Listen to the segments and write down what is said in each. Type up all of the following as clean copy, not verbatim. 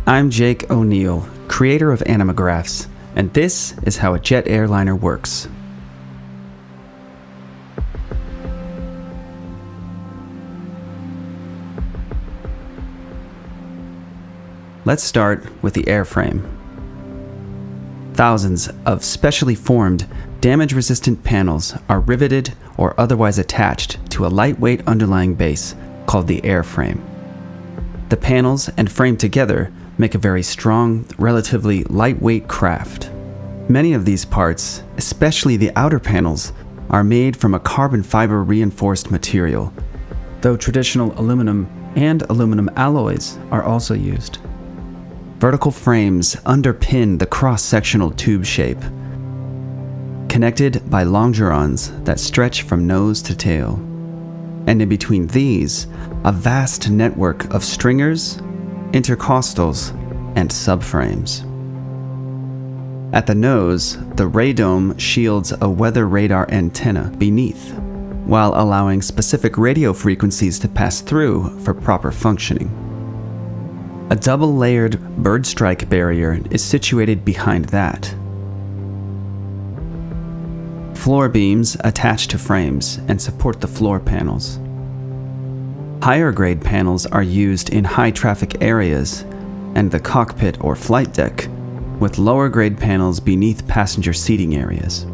I'm Jake O'Neill, creator of Animagraphs, and this is how a jet airliner works. Let's start with the airframe. Thousands of specially formed, damage-resistant panels are riveted or otherwise attached to a lightweight underlying base called the airframe. The panels and frame together make a very strong, relatively lightweight craft. Many of these parts, especially the outer panels, are made from a carbon fiber reinforced material, though traditional aluminum and aluminum alloys are also used. Vertical frames underpin the cross-sectional tube shape, connected by longerons that stretch from nose to tail. And in between these, a vast network of stringers, intercostals, and subframes. At the nose, the radome shields a weather radar antenna beneath, while allowing specific radio frequencies to pass through for proper functioning. A double-layered bird strike barrier is situated behind that. Floor beams attach to frames and support the floor panels. Higher grade panels are used in high traffic areas and the cockpit or flight deck, with lower grade panels beneath passenger seating areas.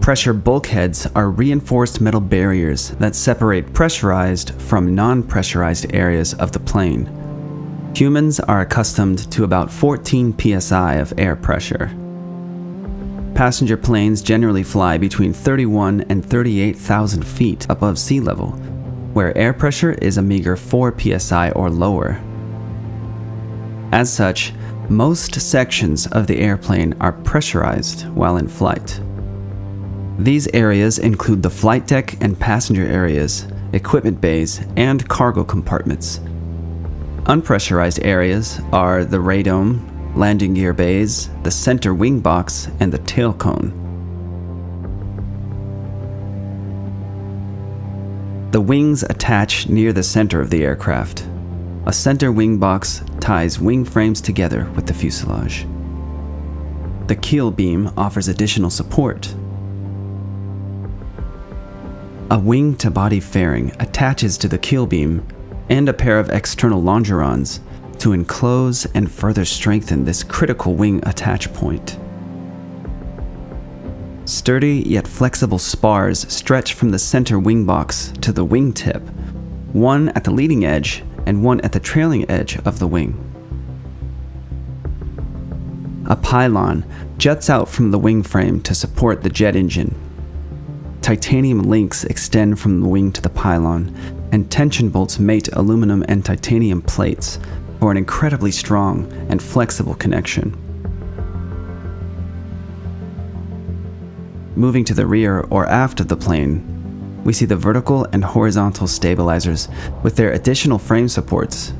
Pressure bulkheads are reinforced metal barriers that separate pressurized from non-pressurized areas of the plane. Humans are accustomed to about 14 psi of air pressure. Passenger planes generally fly between 31 and 38,000 feet above sea level, where air pressure is a meager 4 psi or lower. As such, most sections of the airplane are pressurized while in flight. These areas include the flight deck and passenger areas, equipment bays, and cargo compartments. Unpressurized areas are the radome, landing gear bays, the center wing box, and the tail cone. The wings attach near the center of the aircraft. A center wing box ties wing frames together with the fuselage. The keel beam offers additional support. A wing-to-body fairing attaches to the keel beam and a pair of external longerons to enclose and further strengthen this critical wing attach point. Sturdy yet flexible spars stretch from the center wing box to the wing tip, one at the leading edge and one at the trailing edge of the wing. A pylon juts out from the wing frame to support the jet engine. Titanium links extend from the wing to the pylon, and tension bolts mate aluminum and titanium plates for an incredibly strong and flexible connection. Moving to the rear or aft of the plane, we see the vertical and horizontal stabilizers with their additional frame supports,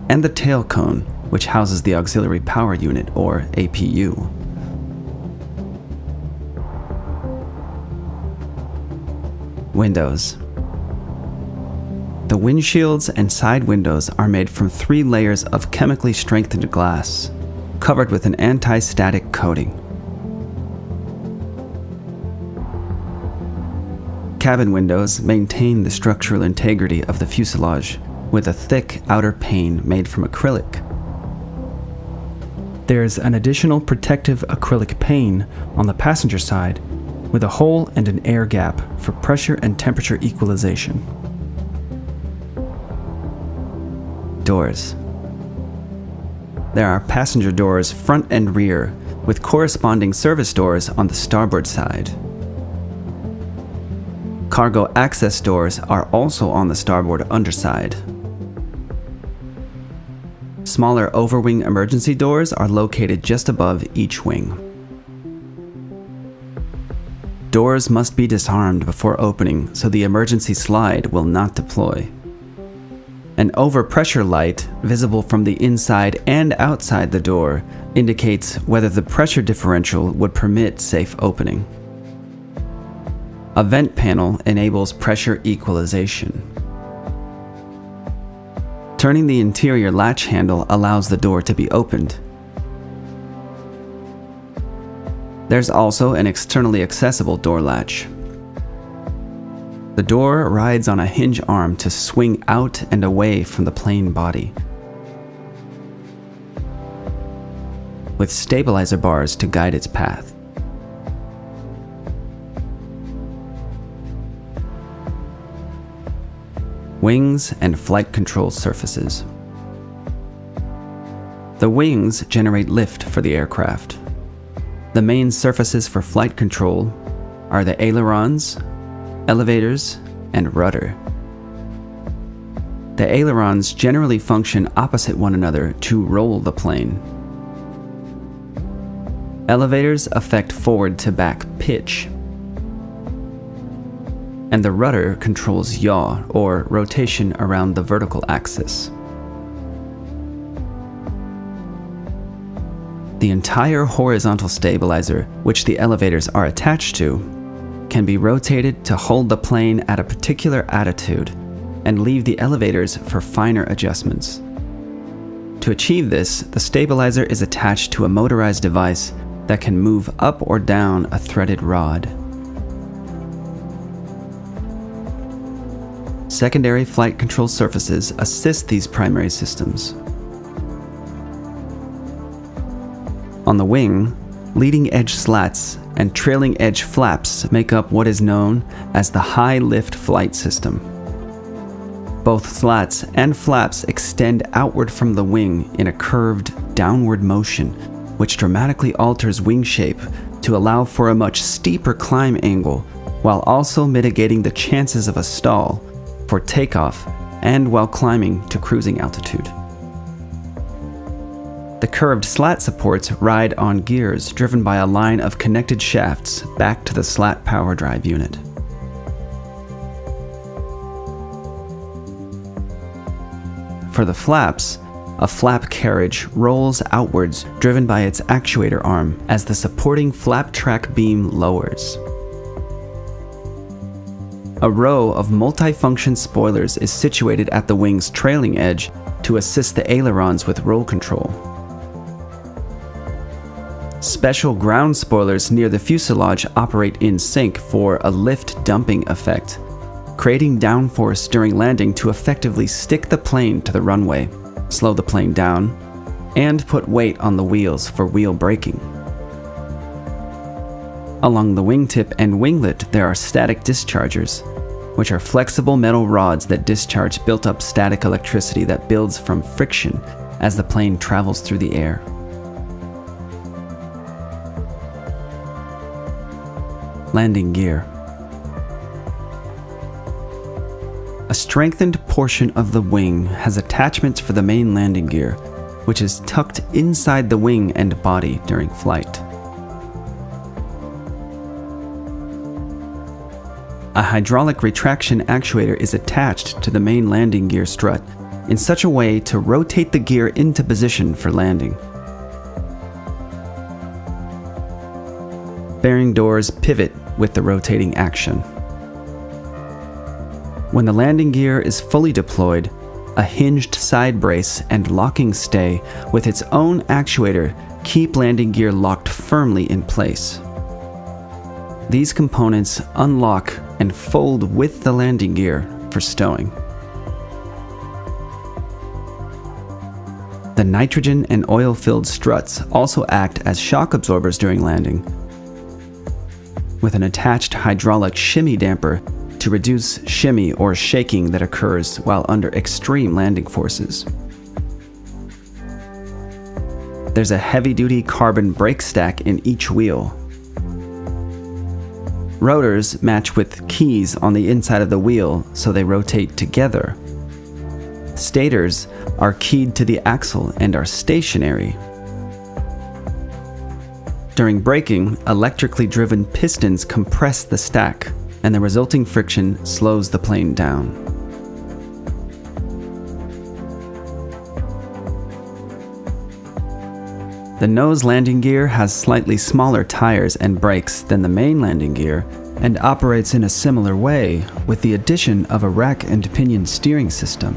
and the tail cone, which houses the auxiliary power unit or APU. Windows. The windshields and side windows are made from 3 layers of chemically strengthened glass, covered with an anti-static coating. Cabin windows maintain the structural integrity of the fuselage with a thick outer pane made from acrylic. There's an additional protective acrylic pane on the passenger side with a hole and an air gap for pressure and temperature equalization. Doors. There are passenger doors front and rear, with corresponding service doors on the starboard side. Cargo access doors are also on the starboard underside. Smaller overwing emergency doors are located just above each wing. Doors must be disarmed before opening so the emergency slide will not deploy. An overpressure light, visible from the inside and outside the door, indicates whether the pressure differential would permit safe opening. A vent panel enables pressure equalization. Turning the interior latch handle allows the door to be opened. There's also an externally accessible door latch. The door rides on a hinge arm to swing out and away from the plane body, with stabilizer bars to guide its path. Wings and flight control surfaces. The wings generate lift for the aircraft. The main surfaces for flight control are the ailerons, elevators, and rudder. The ailerons generally function opposite one another to roll the plane. Elevators affect forward to back pitch, and the rudder controls yaw, or rotation around the vertical axis. The entire horizontal stabilizer, which the elevators are attached to, can be rotated to hold the plane at a particular attitude and leave the elevators for finer adjustments. To achieve this, the stabilizer is attached to a motorized device that can move up or down a threaded rod. Secondary flight control surfaces assist these primary systems. On the wing, leading edge slats and trailing edge flaps make up what is known as the high lift flight system. Both slats and flaps extend outward from the wing in a curved downward motion, which dramatically alters wing shape to allow for a much steeper climb angle, while also mitigating the chances of a stall for takeoff and while climbing to cruising altitude. The curved slat supports ride on gears driven by a line of connected shafts back to the slat power drive unit. For the flaps, a flap carriage rolls outwards driven by its actuator arm as the supporting flap track beam lowers. A row of multifunction spoilers is situated at the wing's trailing edge to assist the ailerons with roll control. Special ground spoilers near the fuselage operate in sync for a lift dumping effect, creating downforce during landing to effectively stick the plane to the runway, slow the plane down, and put weight on the wheels for wheel braking. Along the wingtip and winglet, there are static dischargers, which are flexible metal rods that discharge built-up static electricity that builds from friction as the plane travels through the air. Landing gear. A strengthened portion of the wing has attachments for the main landing gear, which is tucked inside the wing and body during flight. A hydraulic retraction actuator is attached to the main landing gear strut in such a way to rotate the gear into position for landing. Bearing doors pivot with the rotating action. When the landing gear is fully deployed, a hinged side brace and locking stay with its own actuator keep landing gear locked firmly in place. These components unlock and fold with the landing gear for stowing. The nitrogen and oil-filled struts also act as shock absorbers during landing, with an attached hydraulic shimmy damper to reduce shimmy or shaking that occurs while under extreme landing forces. There's a heavy-duty carbon brake stack in each wheel. Rotors match with keys on the inside of the wheel so they rotate together. Stators are keyed to the axle and are stationary. During braking, electrically driven pistons compress the stack, and the resulting friction slows the plane down. The nose landing gear has slightly smaller tires and brakes than the main landing gear and operates in a similar way with the addition of a rack and pinion steering system.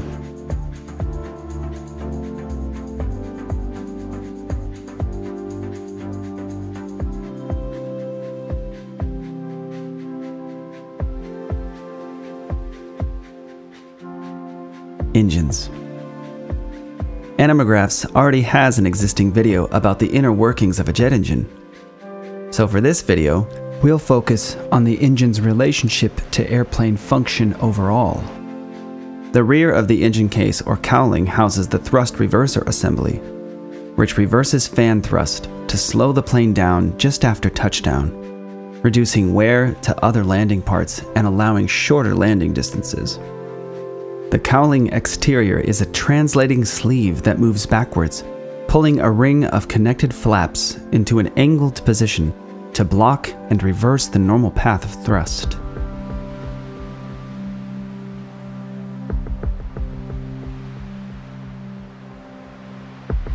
engines. Animagraphs already has an existing video about the inner workings of a jet engine. So for this video, we'll focus on the engine's relationship to airplane function overall. The rear of the engine case or cowling houses the thrust reverser assembly, which reverses fan thrust to slow the plane down just after touchdown, reducing wear to other landing parts and allowing shorter landing distances. The cowling exterior is a translating sleeve that moves backwards, pulling a ring of connected flaps into an angled position to block and reverse the normal path of thrust.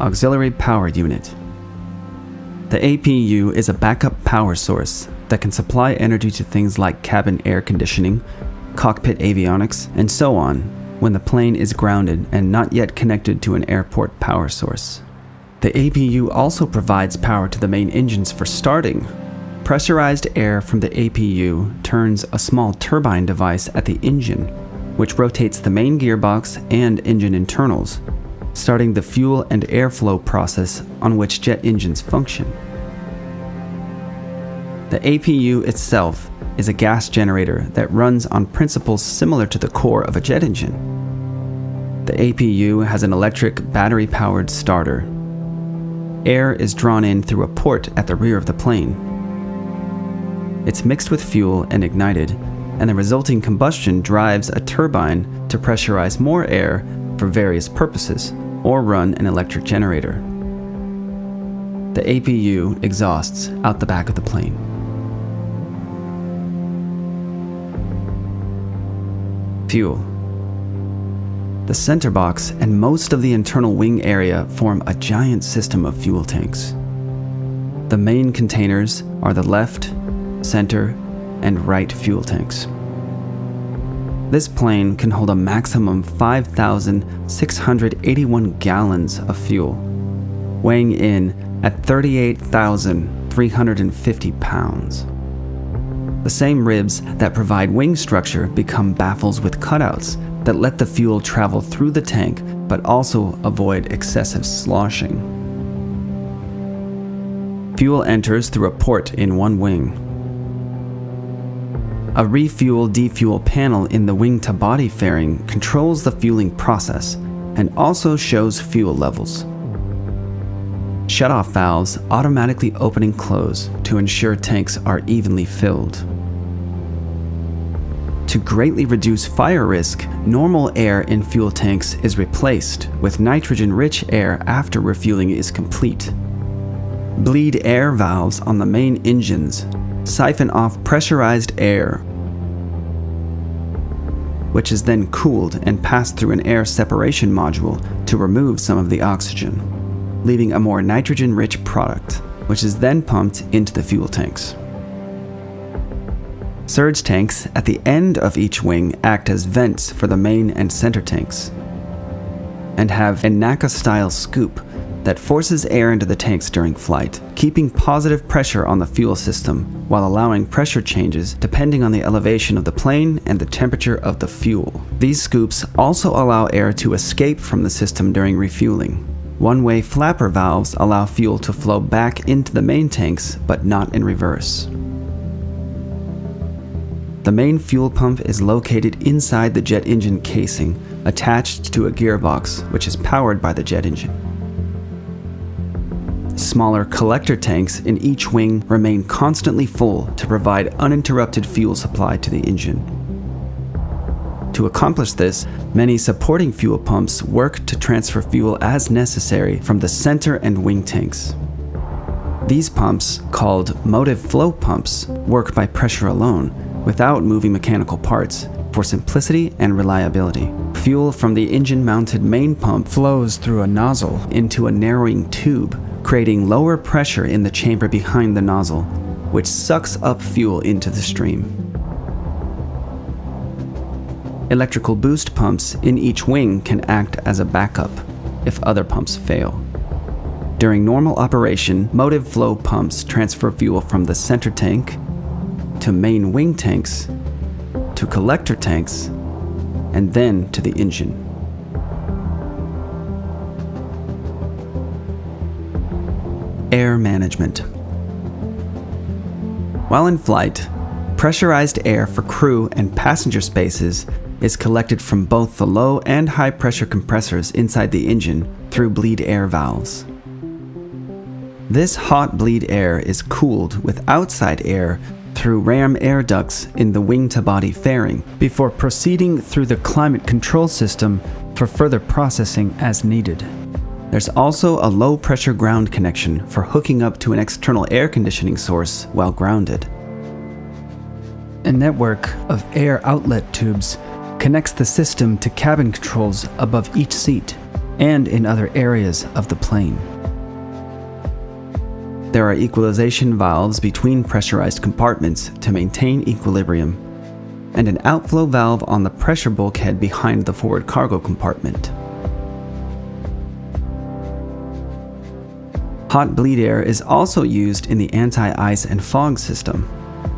Auxiliary Power Unit. The APU is a backup power source that can supply energy to things like cabin air conditioning, cockpit avionics, and so on when the plane is grounded and not yet connected to an airport power source. The APU also provides power to the main engines for starting. Pressurized air from the APU turns a small turbine device at the engine, which rotates the main gearbox and engine internals, starting the fuel and airflow process on which jet engines function. The APU itself is a gas generator that runs on principles similar to the core of a jet engine. The APU has an electric battery-powered starter. Air is drawn in through a port at the rear of the plane. It's mixed with fuel and ignited, and the resulting combustion drives a turbine to pressurize more air for various purposes, or run an electric generator. The APU exhausts out the back of the plane. Fuel. The center box and most of the internal wing area form a giant system of fuel tanks. The main containers are the left, center, and right fuel tanks. This plane can hold a maximum 5,681 gallons of fuel, weighing in at 38,350 pounds. The same ribs that provide wing structure become baffles with cutouts that let the fuel travel through the tank but also avoid excessive sloshing. Fuel enters through a port in one wing. A refuel-defuel panel in the wing-to-body fairing controls the fueling process and also shows fuel levels. Shutoff valves automatically open and close to ensure tanks are evenly filled. To greatly reduce fire risk, normal air in fuel tanks is replaced with nitrogen-rich air after refueling is complete. Bleed air valves on the main engines siphon off pressurized air, which is then cooled and passed through an air separation module to remove some of the oxygen, leaving a more nitrogen-rich product, which is then pumped into the fuel tanks. Surge tanks at the end of each wing act as vents for the main and center tanks, and have a NACA-style scoop that forces air into the tanks during flight, keeping positive pressure on the fuel system while allowing pressure changes depending on the elevation of the plane and the temperature of the fuel. These scoops also allow air to escape from the system during refueling. One-way flapper valves allow fuel to flow back into the main tanks, but not in reverse. The main fuel pump is located inside the jet engine casing, attached to a gearbox which is powered by the jet engine. Smaller collector tanks in each wing remain constantly full to provide uninterrupted fuel supply to the engine. To accomplish this, many supporting fuel pumps work to transfer fuel as necessary from the center and wing tanks. These pumps, called motive flow pumps, work by pressure alone, without moving mechanical parts, for simplicity and reliability. Fuel from the engine-mounted main pump flows through a nozzle into a narrowing tube, creating lower pressure in the chamber behind the nozzle, which sucks up fuel into the stream. Electrical boost pumps in each wing can act as a backup if other pumps fail. During normal operation, motive flow pumps transfer fuel from the center tank to main wing tanks, to collector tanks, and then to the engine. Air management. While in flight, pressurized air for crew and passenger spaces is collected from both the low and high pressure compressors inside the engine through bleed air valves. This hot bleed air is cooled with outside air through ram air ducts in the wing-to-body fairing before proceeding through the climate control system for further processing as needed. There's also a low-pressure ground connection for hooking up to an external air conditioning source while grounded. A network of air outlet tubes connects the system to cabin controls above each seat and in other areas of the plane. There are equalization valves between pressurized compartments to maintain equilibrium, and an outflow valve on the pressure bulkhead behind the forward cargo compartment. Hot bleed air is also used in the anti-ice and fog system.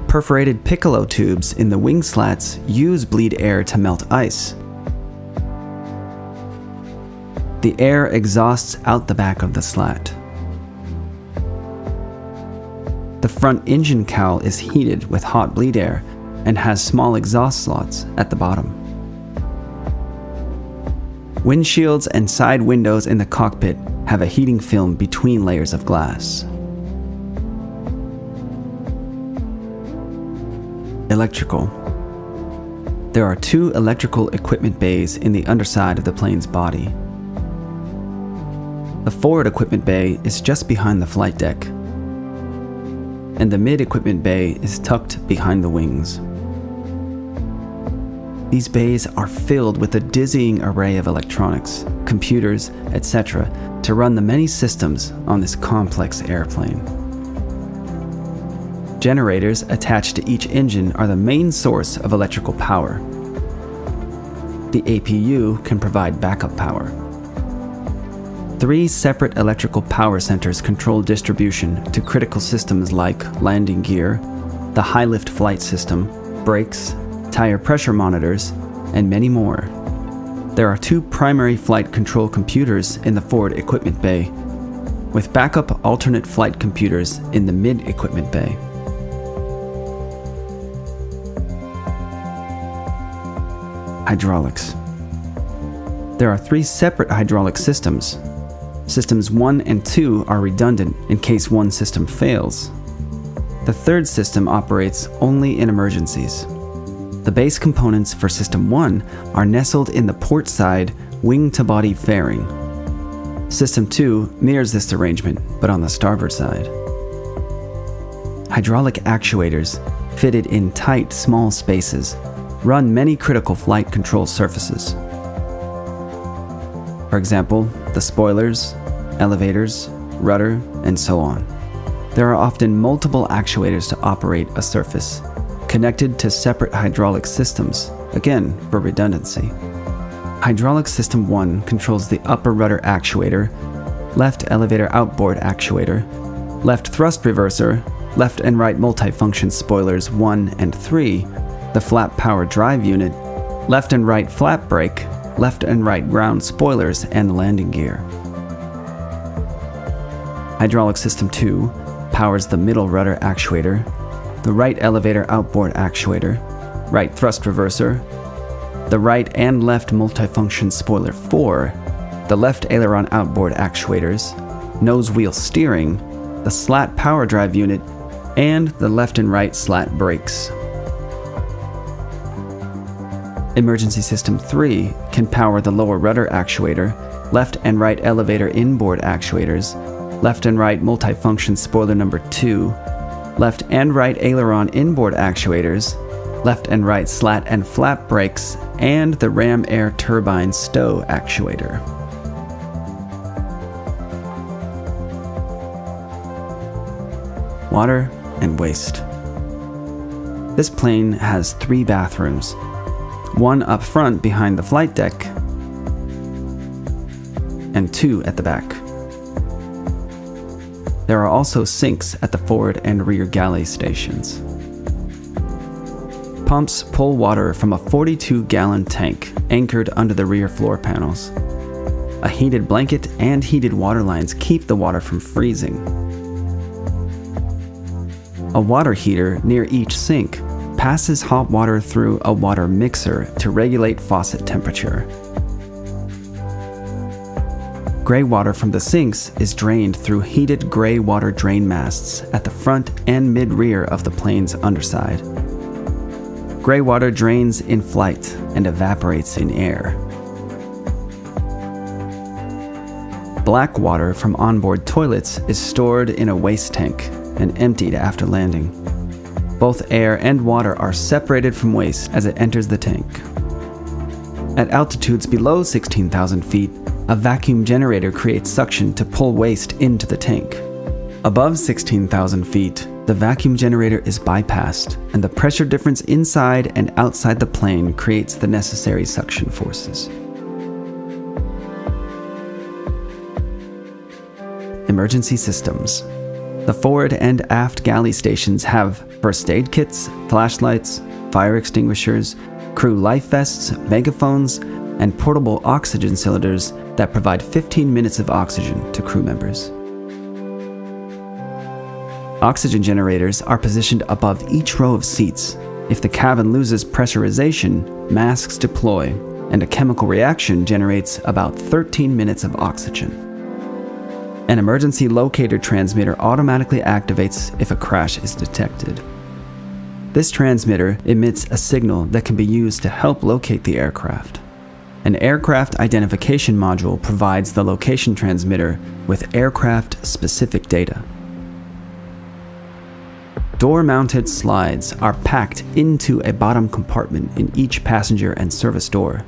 Perforated piccolo tubes in the wing slats use bleed air to melt ice. The air exhausts out the back of the slat. The front engine cowl is heated with hot bleed air and has small exhaust slots at the bottom. Windshields and side windows in the cockpit have a heating film between layers of glass. Electrical. There are 2 electrical equipment bays in the underside of the plane's body. The forward equipment bay is just behind the flight deck, and the mid-equipment bay is tucked behind the wings. These bays are filled with a dizzying array of electronics, computers, etc. to run the many systems on this complex airplane. Generators attached to each engine are the main source of electrical power. The APU can provide backup power. 3 separate electrical power centers control distribution to critical systems like landing gear, the high-lift flight system, brakes, tire pressure monitors, and many more. There are 2 primary flight control computers in the forward equipment bay, with backup alternate flight computers in the mid-equipment bay. Hydraulics. There are 3 separate hydraulic systems. Systems 1 and 2 are redundant in case one system fails. The third system operates only in emergencies. The base components for System 1 are nestled in the port side wing-to-body fairing. System 2 mirrors this arrangement, but on the starboard side. Hydraulic actuators, fitted in tight, small spaces, run many critical flight control surfaces. For example, the spoilers, elevators, rudder, and so on. There are often multiple actuators to operate a surface, connected to separate hydraulic systems, again for redundancy. Hydraulic System 1 controls the upper rudder actuator, left elevator outboard actuator, left thrust reverser, left and right multifunction spoilers 1 and 3, the flap power drive unit, left and right flap brake, left and right ground spoilers, and the landing gear. Hydraulic System 2 powers the middle rudder actuator, the right elevator outboard actuator, right thrust reverser, the right and left multifunction spoiler 4, the left aileron outboard actuators, nose wheel steering, the slat power drive unit, and the left and right slat brakes. Emergency System 3 can power the lower rudder actuator, left and right elevator inboard actuators, left and right multifunction spoiler number 2, left and right aileron inboard actuators, left and right slat and flap brakes, and the ram air turbine stow actuator. Water and waste. This plane has 3 bathrooms, one up front behind the flight deck, and 2 at the back. There are also sinks at the forward and rear galley stations. Pumps pull water from a 42-gallon tank anchored under the rear floor panels. A heated blanket and heated water lines keep the water from freezing. A water heater near each sink passes hot water through a water mixer to regulate faucet temperature. Gray water from the sinks is drained through heated gray water drain masts at the front and mid-rear of the plane's underside. Gray water drains in flight and evaporates in air. Black water from onboard toilets is stored in a waste tank and emptied after landing. Both air and water are separated from waste as it enters the tank. At altitudes below 16,000 feet, a vacuum generator creates suction to pull waste into the tank. Above 16,000 feet, the vacuum generator is bypassed, and the pressure difference inside and outside the plane creates the necessary suction forces. Emergency systems. The forward and aft galley stations have first aid kits, flashlights, fire extinguishers, crew life vests, megaphones, and portable oxygen cylinders that provide 15 minutes of oxygen to crew members. Oxygen generators are positioned above each row of seats. If the cabin loses pressurization, masks deploy, and a chemical reaction generates about 13 minutes of oxygen. An emergency locator transmitter automatically activates if a crash is detected. This transmitter emits a signal that can be used to help locate the aircraft. An aircraft identification module provides the location transmitter with aircraft-specific data. Door-mounted slides are packed into a bottom compartment in each passenger and service door.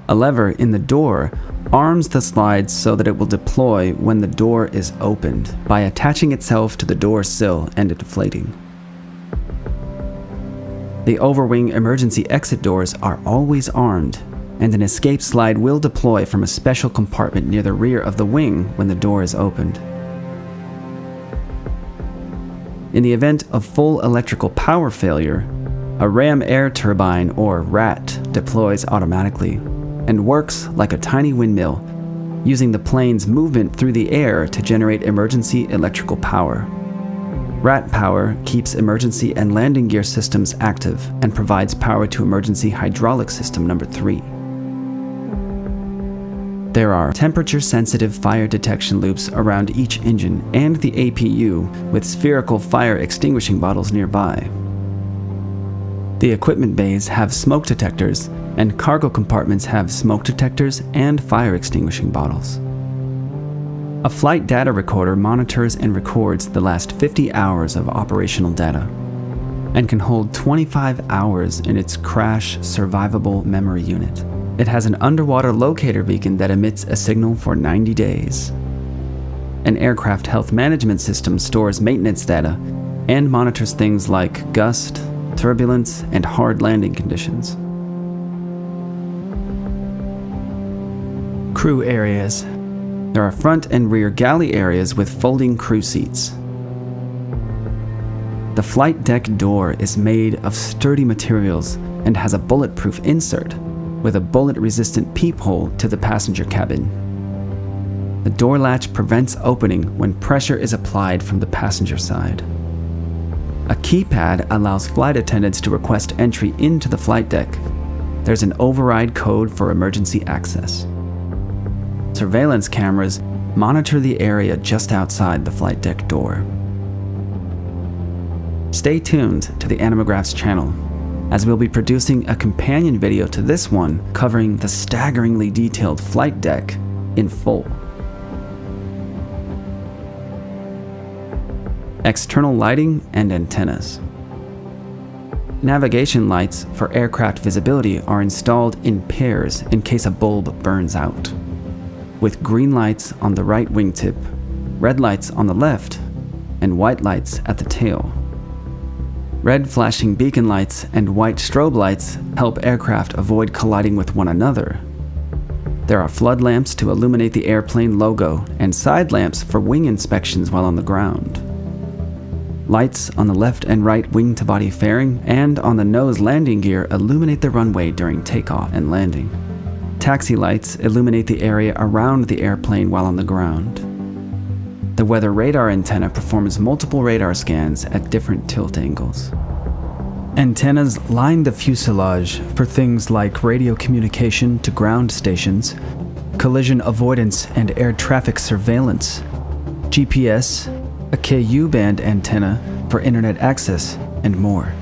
A lever in the door arms the slides so that it will deploy when the door is opened by attaching itself to the door sill and deflating. The overwing emergency exit doors are always armed, and an escape slide will deploy from a special compartment near the rear of the wing when the door is opened. In the event of full electrical power failure, a ram air turbine, or RAT, deploys automatically and works like a tiny windmill, using the plane's movement through the air to generate emergency electrical power. RAT power keeps emergency and landing gear systems active and provides power to emergency hydraulic system number 3. There are temperature-sensitive fire detection loops around each engine and the APU with spherical fire extinguishing bottles nearby. The equipment bays have smoke detectors, and cargo compartments have smoke detectors and fire extinguishing bottles. A flight data recorder monitors and records the last 50 hours of operational data and can hold 25 hours in its crash survivable memory unit. It has an underwater locator beacon that emits a signal for 90 days. An aircraft health management system stores maintenance data and monitors things like gust, turbulence, and hard landing conditions. Crew areas. There are front and rear galley areas with folding crew seats. The flight deck door is made of sturdy materials and has a bulletproof insert with a bullet-resistant peephole to the passenger cabin. The door latch prevents opening when pressure is applied from the passenger side. A keypad allows flight attendants to request entry into the flight deck. There's an override code for emergency access. Surveillance cameras monitor the area just outside the flight deck door. Stay tuned to the Animagraphs channel, as we'll be producing a companion video to this one covering the staggeringly detailed flight deck in full. External lighting and antennas. Navigation lights for aircraft visibility are installed in pairs in case a bulb burns out, with green lights on the right wingtip, red lights on the left, and white lights at the tail. Red flashing beacon lights and white strobe lights help aircraft avoid colliding with one another. There are flood lamps to illuminate the airplane logo and side lamps for wing inspections while on the ground. Lights on the left and right wing-to-body fairing and on the nose landing gear illuminate the runway during takeoff and landing. Taxi lights illuminate the area around the airplane while on the ground. The weather radar antenna performs multiple radar scans at different tilt angles. Antennas line the fuselage for things like radio communication to ground stations, collision avoidance and air traffic surveillance, GPS, a Ku band antenna for internet access, and more.